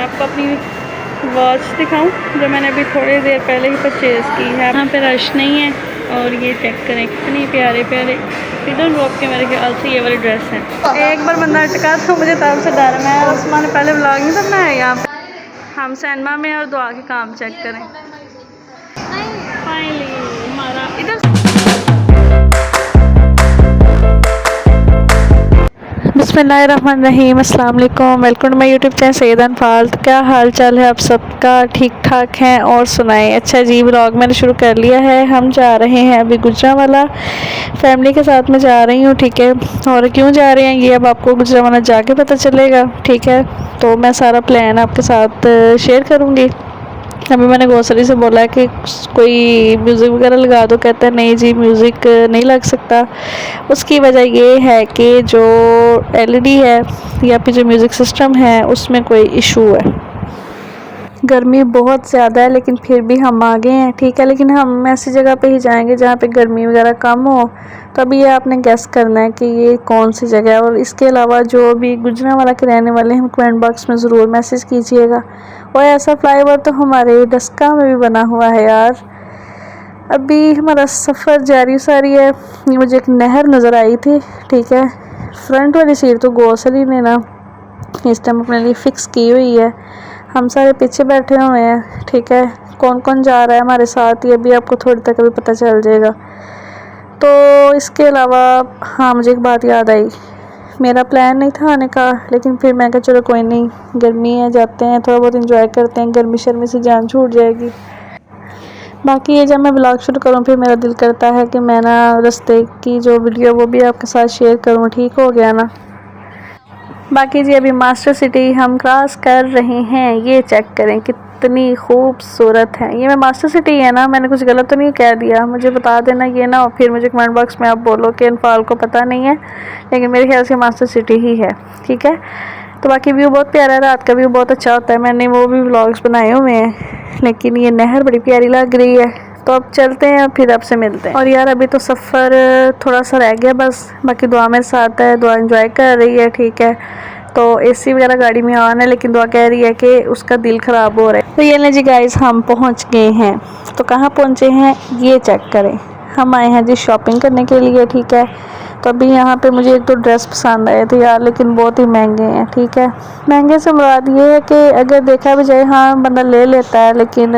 आपको अपनी वॉच दिखाऊं जो मैंने अभी थोड़ी देर पहले ही परचेज़ की है। यहाँ पे रश नहीं है और ये चेक करें कितनी प्यारे प्यारे फ्रीडम रॉप के मेरे ख्याल से ये वाली ड्रेस है। एक बार बंदा अटका तो मुझे तब से डर, मैं और उस्मान ने पहले व्लॉग नहीं करना है। यहाँ पे हम सैनमा में और दुआ के काम चेक करें। फाइनली हमारा इधर बिस्मिल्लाहिर्रहमानिर्रहीम, अस्सलाम वालेकुम, welcome to my YouTube channel Syed Anfal. तो क्या हाल चाल है आप सबका? ठीक ठाक हैं और सुनाएं। अच्छा जी, व्लॉग मैंने शुरू कर लिया है। हम जा रहे हैं अभी गुजरांवाला, फैमिली के साथ में जा रही हूँ, ठीक है। और क्यों जा रहे हैं ये अब आपको गुजरांवाला जाके पता चलेगा, ठीक है। तो मैं सारा प्लान आपके साथ शेयर करूँगी। अभी मैंने ग्रोसरी से बोला है कि कोई म्यूज़िक वगैरह लगा दो, कहता है नहीं जी म्यूज़िक नहीं लग सकता। उसकी वजह ये है कि जो एलईडी है या फिर जो म्यूज़िक सिस्टम है उसमें कोई इशू है। गर्मी बहुत ज़्यादा है लेकिन फिर भी हम आ गए हैं, ठीक है। लेकिन हम ऐसी जगह पे ही जाएंगे जहाँ पे गर्मी वगैरह कम हो। तो अभी ये आपने गेस करना है कि ये कौन सी जगह है। और इसके अलावा जो भी गुजरांवाला के रहने वाले हैं कमेंट बॉक्स में ज़रूर मैसेज कीजिएगा। और ऐसा फ्लाईओवर तो हमारे डस्का में भी बना हुआ है यार। अभी हमारा सफ़र जारी सारी है। मुझे एक नहर नज़र आई थी, ठीक है। फ्रंट वाली सीट तो ग्रोसरी ने ना इस टाइम अपने लिए फ़िक्स की हुई है। हम सारे पीछे बैठे हुए हैं, ठीक है। कौन कौन जा रहा है हमारे साथ ये भी आपको थोड़ी तक अभी पता चल जाएगा। तो इसके अलावा हाँ, मुझे एक बात याद आई। मेरा प्लान नहीं था आने का, लेकिन फिर मैं कहा चलो कोई नहीं, गर्मी है जाते हैं, थोड़ा बहुत इंजॉय करते हैं, गर्मी शर्मी से जान छूट जाएगी। बाकी ये जब मैं ब्लॉग शुरू करूँ फिर मेरा दिल करता है कि मैं ना रास्ते की जो वीडियो वो भी आपके साथ शेयर करूँ, ठीक हो गया ना। बाकी जी अभी मास्टर सिटी हम क्रॉस कर रहे हैं। ये चेक करें कितनी खूबसूरत है। ये मैं मास्टर सिटी है ना, मैंने कुछ गलत तो नहीं कह दिया, मुझे बता देना ये ना, और फिर मुझे कमेंट बॉक्स में आप बोलो कि अनफाल को पता नहीं है, लेकिन मेरे ख्याल से मास्टर सिटी ही है, ठीक है। तो बाकी व्यू बहुत प्यारा है, रात का व्यू बहुत अच्छा होता है, मैंने वो भी व्लॉग्स बनाए हुए हैं। लेकिन ये नहर बड़ी प्यारी लग रही है। तो अब चलते हैं, फिर आपसे मिलते हैं। और यार अभी तो सफ़र थोड़ा सा रह गया बस, बाकी दुआ मेरे साथ है, दुआ एंजॉय कर रही है, ठीक है। तो एसी वगैरह गाड़ी में ऑन है, लेकिन दुआ कह रही है कि उसका दिल ख़राब हो रहा है। तो ये ले जी गाइस, हम पहुंच गए हैं। तो कहाँ पहुंचे हैं ये चेक करें। हम आए हैं जी शॉपिंग करने के लिए, ठीक है। तो अभी यहाँ पे मुझे एक तो ड्रेस पसंद आए थे यार, लेकिन बहुत ही महंगे हैं, ठीक है। महंगे से मुराद ये है कि अगर देखा भी जाए हाँ बंदा ले लेता है, लेकिन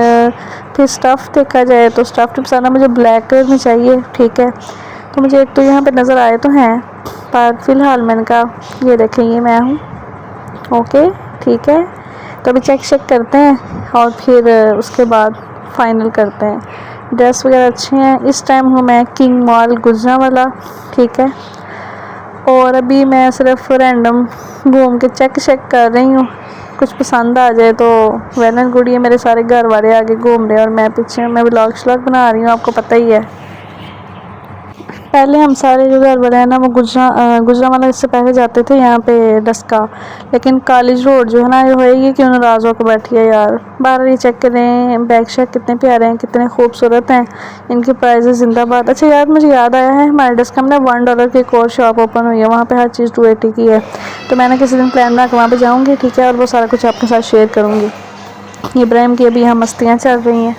फिर स्टफ़ देखा जाए तो स्टफ़ नहीं पसंद है मुझे, ब्लैक कलर में चाहिए, ठीक है। तो मुझे एक तो यहाँ पे नज़र आए तो हैं, पर फ़िलहाल मैंने कहा ये देखें ये मैं हूँ, ओके ठीक है। तो अभी चेक करते हैं और फिर उसके बाद फाइनल करते हैं। ड्रेस वगैरह अच्छे हैं। इस टाइम हूँ मैं किंग मॉल गुजरांवाला, ठीक है। और अभी मैं सिर्फ रैंडम घूम के चेक कर रही हूँ, कुछ पसंद आ जाए तो वेल एंड गुड। ये मेरे सारे घर वाले आगे घूम रहे हैं और मैं पीछे, मैं व्लॉग श्लॉग बना रही हूँ, आपको पता ही है। पहले हम सारे जो घर वाले हैं ना वो गुजरांवाला इससे पहले जाते थे यहाँ पे डस्का, लेकिन कॉलेज रोड जो है ना ये होएगी क्यों नाराज़ होकर बैठी है यार। बाहर ये चेक करें, बैग शेक कितने प्यारे हैं, कितने खूबसूरत हैं, इनके प्राइजेस जिंदाबाद। अच्छा यार मुझे याद आया है हमारे डस्का में ना $1 की एक और शॉप ओपन हुई है, वहाँ पर हर चीज़ 280 की है। तो मैंने किसी दिन प्लान बना के वहाँ पर जाऊँगी, ठीक है, और वो सारा कुछ आपके साथ शेयर करूँगी। इब्राहिम की अभी यहाँ मस्तियाँ चल रही हैं।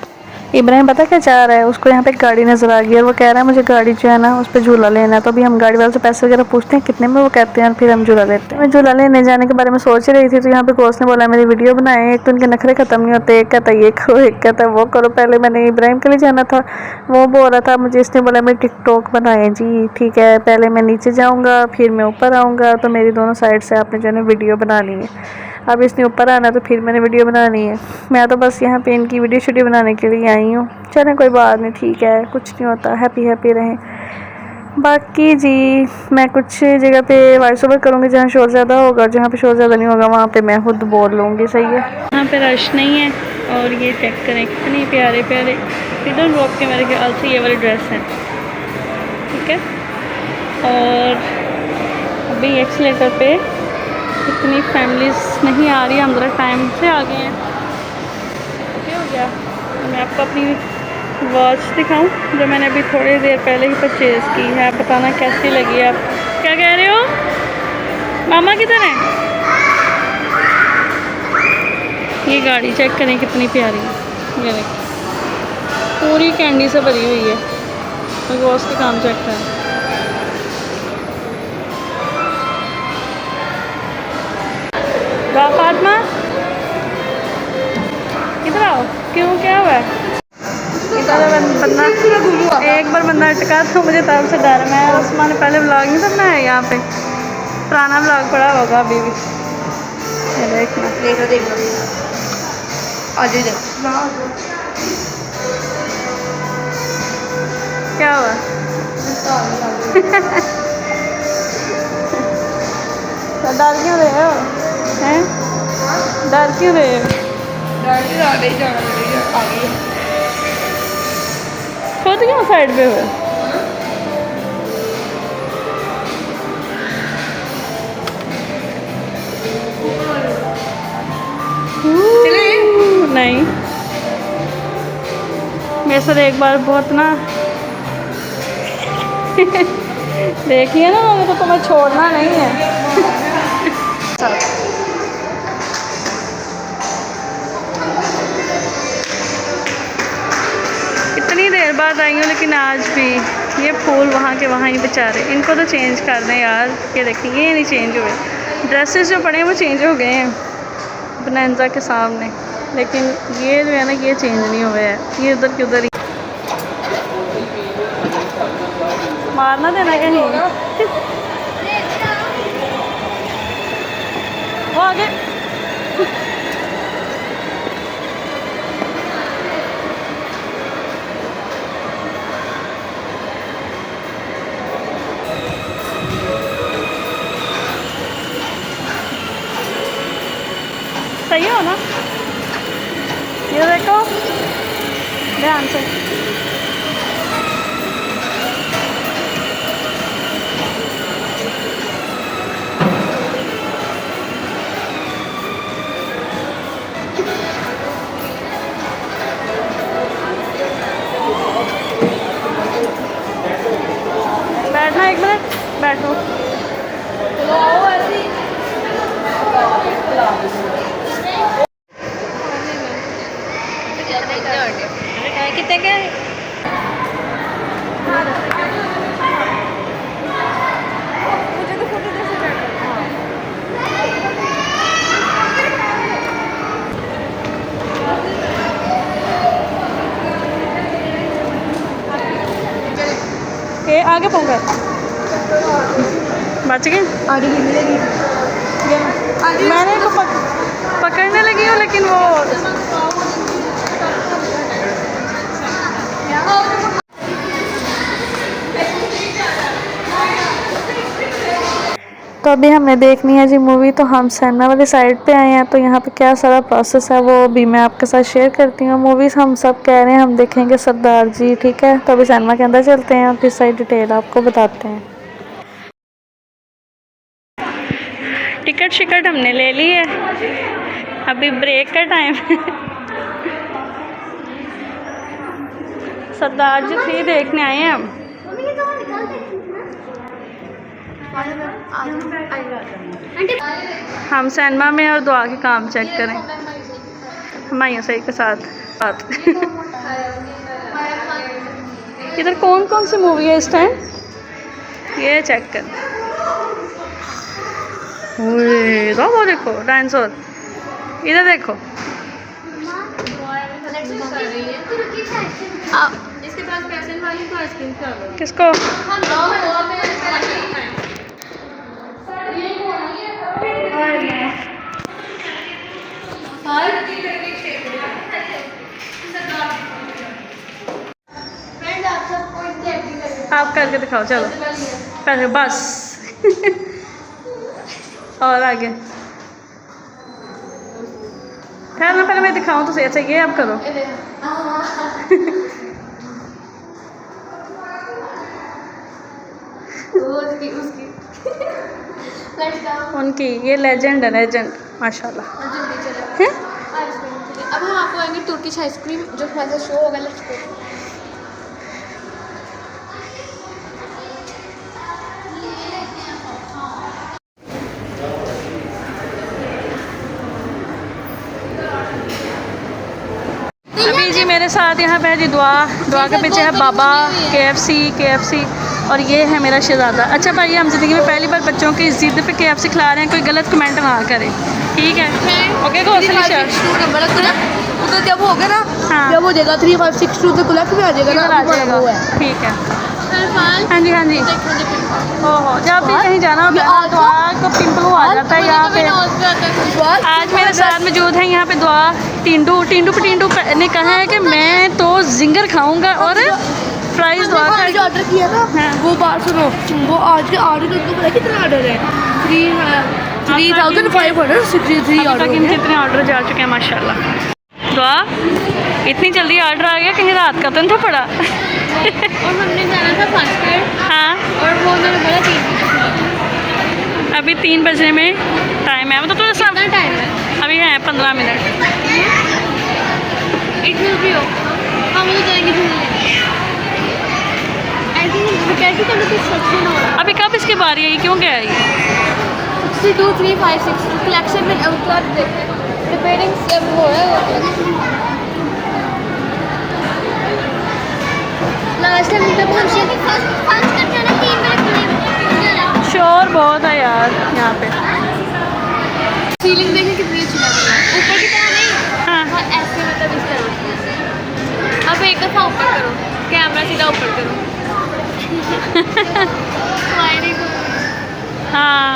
इब्राहिम पता क्या चाह रहा है, उसको यहाँ पे गाड़ी नज़र आ गई और वो कह रहा है मुझे गाड़ी जो है ना उस पर झूला लेना है। तो अभी हम गाड़ी वाले से पैसे वगैरह पूछते हैं कितने में, वो कहते हैं, और फिर हम झूला लेते हैं। मैं झूला लेने जाने के बारे में सोच रही थी तो यहाँ पे कोच ने बोला मेरी वीडियो बनाए। एक तो उनके नखरे ख़त्म नहीं होते, एक कहता ये करो, एक कहता वो करो। पहले मैंने इब्राहिम के लिए जाना था, वो बोल रहा था मुझे, इसने बोला मेरी टिकटॉक बनाए जी, ठीक है। पहले मैं नीचे जाऊँगा फिर मैं ऊपर आऊँगा, तो मेरी दोनों साइड से आपने जो है वीडियो बनानी है। अब इसने ऊपर आना तो फिर मैंने वीडियो बनानी है। मैं तो बस यहाँ पे इनकी वीडियो शूडियो बनाने के लिए आई हूँ। चलें कोई बात नहीं, ठीक है, कुछ नहीं होता, हैप्पी हैप्पी रहें। बाकी जी मैं कुछ जगह पे वॉइस ओवर करूँगी जहाँ शोर ज़्यादा होगा, और जहाँ पे शोर ज़्यादा नहीं होगा वहाँ पे मैं खुद बोल लूँगी, सही है। यहाँ पे रश नहीं है। और ये चेक करें कितनी प्यारे प्यारे फ्रीडम रॉप के मेरे ख्याल से ये वाली ड्रेस है, ठीक है। और अभी एक्सीलेटर पे इतनी फैमिलीज़ नहीं आ रही, हम ज़रा टाइम से आ गए हैं, क्या हो गया। मैं आपको अपनी वॉच दिखाऊं जो मैंने अभी थोड़ी देर पहले ही परचेज़ की है, आप बताना कैसी लगी। आप क्या कह रहे हो? मामा किधर हैं? ये गाड़ी चेक करें कितनी प्यारी है, ये देखिए पूरी कैंडी से भरी हुई है। गॉस के काम चेक करें। फातिमा इधर आओ, क्यों क्या हुआ है? इधर बंदा एक बार बंदा अटका तो मुझे तब से डर। मैं उस्मान ने पहले व्लॉग नहीं था बनाया, यहाँ पे पुराना व्लॉग पड़ा होगा अभी भी। ये देखना, देखो आज क्या हुआ? डर क्यों रहे हो? हैं डर क्यों रहे हो? खुद क्यों साइड पे हुए? नहीं, मेरे साथ एक बार बहुत ना देखिए ना, मेरे को तुम्हें छोड़ना नहीं है। इतनी देर बाद आई हूँ, लेकिन आज भी ये फूल वहाँ के वहाँ ही बेचारे, इनको तो चेंज कर दें यार। ये देखिए ये नहीं चेंज हुए, ड्रेसेस जो पड़े हैं वो चेंज हो गए हैं बनांजा के सामने, लेकिन ये जो है ना ये चेंज नहीं हुए हैं। ये उधर की उधर ही मारना देना कहीं। वो आगे सही हो ना? ये देखो ध्यान से। बैठना, एक मिनट बैठो। कितने के? ये आगे पहुँचा बच गए। मैंने तो पकड़ने लगी हूँ, लेकिन वो तो अभी हमने देखनी है जी मूवी, तो हम सैना वाली साइड पे आए हैं। तो यहाँ पे क्या सारा प्रोसेस है वो भी मैं आपके साथ शेयर करती हूँ। मूवीज़ हम सब कह रहे हैं हम देखेंगे सरदार जी, ठीक है। तो अभी सैनमा के अंदर चलते हैं और फिर सारी डिटेल आपको बताते हैं। टिकट शिकट हमने ले ली है, अभी ब्रेक का टाइम सरदार जी 3 देखने आए हैं हम सैनमा में, और दुआ के काम चेक करें हमारे सही के साथ बात इधर कौन कौन सी मूवी है इस टाइम, ये चेक कर। वो देखो डायनासोर, इधर देखो। इसके पास पैसे वाली तो आइसक्रीम खा लो। किसको? आप करके दिखाओ, चलो पहले बस और आगे ठहरना, पहले मैं दिखाऊं तो सही। अच्छा ये आप करो उनकी ये लेजेंड है, लेजेंड माशाल्लाह। अब हम आपको आएंगे तुर्किश आइसक्रीम जो हमारा शो होगा। Let's go. जी मेरे साथ यहाँ पे है जी दुआ के पीछे है बाबा, KFC और ये है मेरा शहजादा। अच्छा भाई, हम ज़िंदगी में पहली बार बच्चों की ज़िद पे KFC खिला रहे हैं, कोई गलत कमेंट ना करें, ठीक है? ओके उधर जब हो गया ना, हाँ। जब हो जाएगा 3562 तो क्लच में आ जाएगा ना, आ जाएगा, ठीक है। हाँ जी ओहो, जब भी कहीं जाना होता है दुआ को पिंपल आ जाता है यहाँ पे। आज मेरे साथ मौजूद है यहाँ पे दुआ। टिंडू ने कहा है कि मैं तो जिंगर खाऊंगा और फ्राइज दुआ का जो ऑर्डर किया ना, वो बात सुनो, वो आज के ऑर्डर करके पता कितना ऑर्डर है? 3563 ऑर्डर। कितने ऑर्डर जा चुके हैं माशाल्लाह। दुआ इतनी जल्दी ऑर्डर आ गया, कहीं रात का तो नहीं था पड़ा? और हमने जाना था 5 हाँ, और वो उन्होंने बोला 3। अभी 3 बजने में टाइम है, मतलब तो सब कितना टाइम है? अभी है 15 मिनट। इट भी हो, हम लोग जाएंगे घूमने। आई थिंक कैसे कभी कुछ सच ना हो रहा। अभी कब इसकी बारी आई, क्यों क्या आई? 62 3 5 6 कलेक्शन में अवतार देखे रिपेयरिंग सब हो रहा है। लास्ट टाइम जब हम फर्स्ट करते ना 3 मिनट शोर बहुत है यार यहाँ पे। सीलिंग देखिए कितनी अच्छी लग रही है, ऊपर की तरह नहीं। हाँ। हाँ, ऐसे मतलब इस तरह। अब एक दफ़ा ऊपर करो, कैमरा सीधा ऊपर करो। हाँ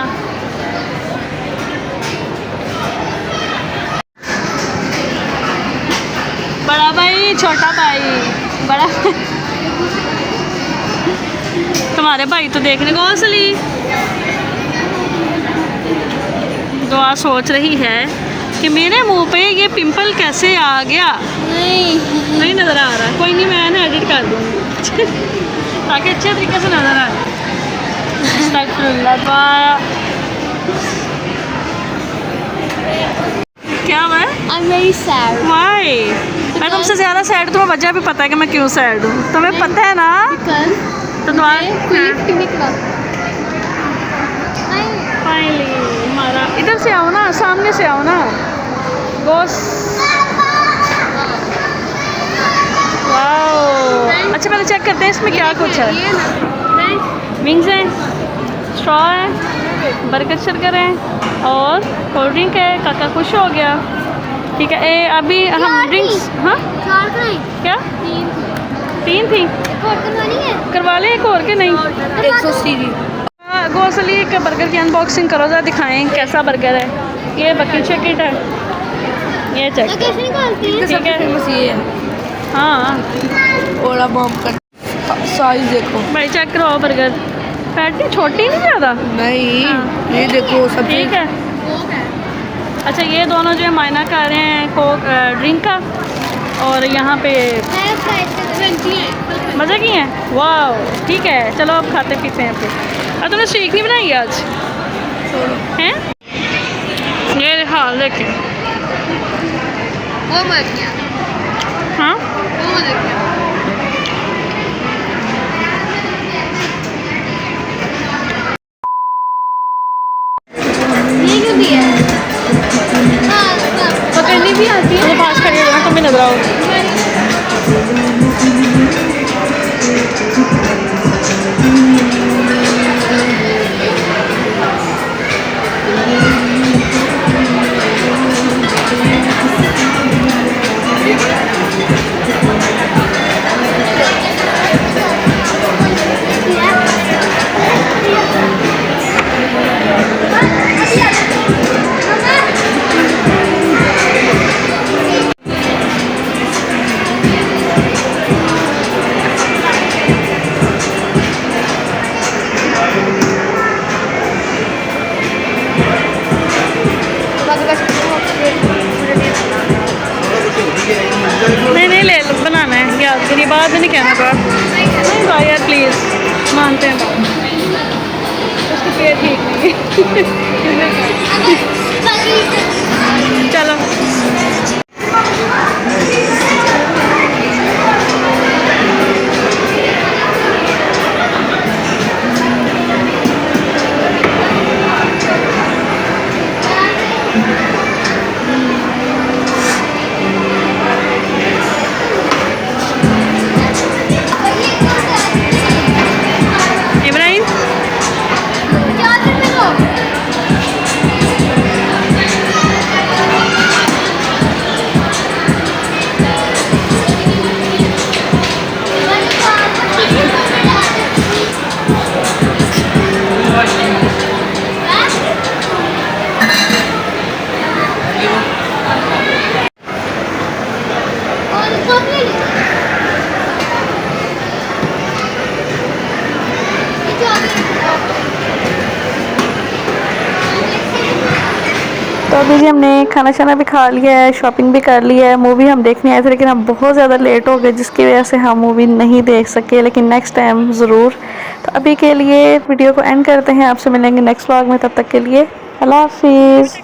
बड़ा भाई छोटा भाई बड़ा तुम्हारे भाई तो देखने को असली। दुआ सोच रही है कि मेरे मुंह पे ये पिंपल कैसे आ गया। नहीं नज़र आ रहा, कोई नहीं, मैं ना एडिट कर दूँगी ताकि अच्छे तरीके से नज़र आए। क्या हुआ? I'm very sad. Why? मैं तुमसे ज़्यादा सैड, तुम्हें वजह भी पता है कि मैं क्यों सैड हूँ, तुम्हें पता है ना? तो फाइनली हमारा इधर से आओ ना, सामने से आओ ना बॉस। वाओ, अच्छा पहले चेक करते हैं इसमें क्या कुछ है। विंग्स हैं, स्ट्रॉ है, बर्गर शर्कर है और कोल्ड ड्रिंक है। काका खुश हो गया, ठीक है। अभी हम ड्रिंक्स, हाँ क्या 3 थी, करवा लें एक और के नहीं? 180 की गोसली के बर्गर की अनबॉक्सिंग करो, ज़रा दिखाएं कैसा बर्गर है। ये बकेट शकेट है, ये चेक ठीक है। हाँ और अब हम कर साइज देखो भाई, चेक करो बर्गर, पैटी छोटी नहीं ज़्यादा। नहीं हाँ। ये देखो सब ठीक है। अच्छा ये दोनों जो है मायना कर रहे हैं कोक ड्रिंक का, और यहाँ पे मज़े की हैं। वाह ठीक है, चलो अब खाते पीते हैं फिर। और तुमने शेक नहीं बनाई आज हैं? ये हाल देखें। हाँ पकड़नी भी आती है, पास करिए ना, तुम भी नजर आओ। नहीं ले लो, बनाना है याद करिए, बाद में नहीं कहना बात। नहीं भाई यार प्लीज़, मानते हैं बात, उसकी पेट ठीक नहीं है। चलो अभी जी हमने खाना शाना भी खा लिया है, शॉपिंग भी कर लिया है, मूवी हम देखने आए थे लेकिन हम बहुत ज़्यादा लेट हो गए जिसकी वजह से हम मूवी नहीं देख सके, लेकिन नेक्स्ट टाइम ज़रूर। तो अभी के लिए वीडियो को एंड करते हैं, आपसे मिलेंगे नेक्स्ट व्लॉग में, तब तक के लिए अल्लाह हाफिज़।